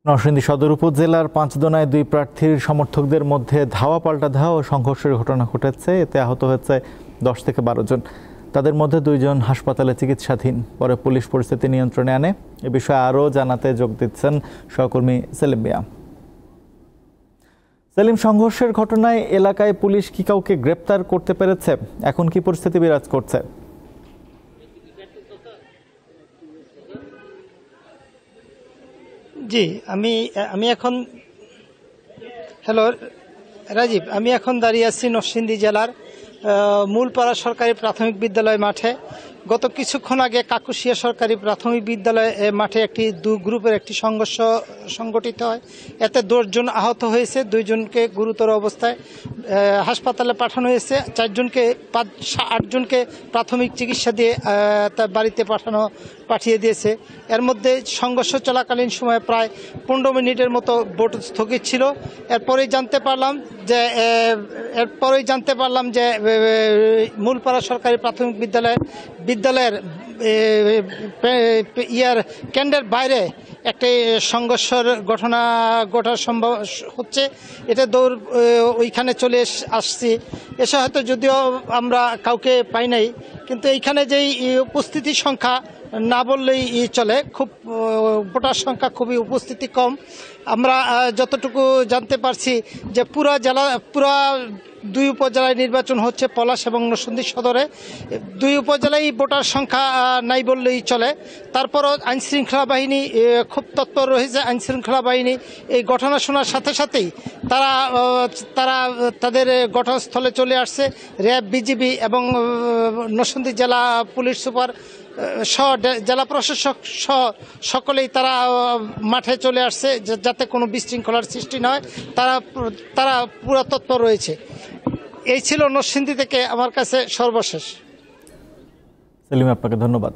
নরসিংদী সদর উপজেলার পাঁচদোনায় দুই প্রার্থীর সমর্থকদের মধ্যে ধাওয়া পাল্টা ধাওয়া ও সংঘর্ষের ঘটনা ঘটেছে। এতে আহত হয়েছে 10 থেকে 12 জন। তাদের মধ্যে 2 জন হাসপাতালে চিকিৎসাধীন। পরে পুলিশ পরিস্থিতি নিয়ন্ত্রণে আনে। এ বিষয়ে আরও জানাতে যোগ দিচ্ছেন সহকর্মী সেলিম মিয়া। সেলিম, সংঘর্ষের ঘটনায় এলাকায় পুলিশ কি কাউকে গ্রেপ্তার করতে পেরেছে? এখন কি পরিস্থিতি বিরাজ করছে? জি, আমি এখন হ্যালো রাজীব, আমি এখন দাঁড়িয়ে আছি নরসিংদী জেলার মূলপাড়া সরকারি প্রাথমিক বিদ্যালয় মাঠে। গত কিছুক্ষণ আগে কাকুশিয়া সরকারি প্রাথমিক বিদ্যালয় মাঠে একটি গ্রুপের একটি সংঘর্ষ সংঘটিত হয়। এতে 10 জন আহত হয়েছে, 2 জনকে গুরুতর অবস্থায় হাসপাতালে পাঠানো হয়েছে। 8 জনকে প্রাথমিক চিকিৎসা দিয়ে তার বাড়িতে পাঠিয়ে দিয়েছে। এর মধ্যে সংঘর্ষ চলাকালীন সময়ে প্রায় 15 মিনিটের মতো ভোট স্থগিত ছিল। এরপরেই জানতে পারলাম যে মূলপাড়া সরকারি প্রাথমিক বিদ্যালয়ের কেন্দ্রের বাইরে একটি সংঘর্ষের ঘটার সম্ভব হচ্ছে। এটা ওইখানে চলে আসছি। এসে হয়তো যদিও আমরা কাউকে পাই নাই, কিন্তু এইখানে যেই উপস্থিতির সংখ্যা না বললেই চলে, খুব ভোটার সংখ্যা খুবই উপস্থিতি কম। আমরা যতটুকু জানতে পারছি যে পুরা 2 উপজেলায় নির্বাচন হচ্ছে, পলাশ এবং নরসিংদী সদরে। 2 উপজেলায় ভোটার সংখ্যা নাই বললেই চলে। তারপরও আইনশৃঙ্খলা বাহিনী খুব তৎপর রয়েছে। আইনশৃঙ্খলা বাহিনী এই ঘটনা শোনার সাথে সাথেই তারা তাদের ঘটনাস্থলে চলে আসছে। র্যাব, বিজিবি এবং নরসিংদী জেলা পুলিশ সুপার সহ জেলা প্রশাসক সহ সকলেই তারা মাঠে চলে আসছে যাতে কোনো বিশৃঙ্খলার সৃষ্টি না হয়। তারা পুরো তৎপর রয়েছে। এই ছিল নরসিংদী থেকে আমার কাছে সর্বশেষ। সেলিম, আপনাকে ধন্যবাদ।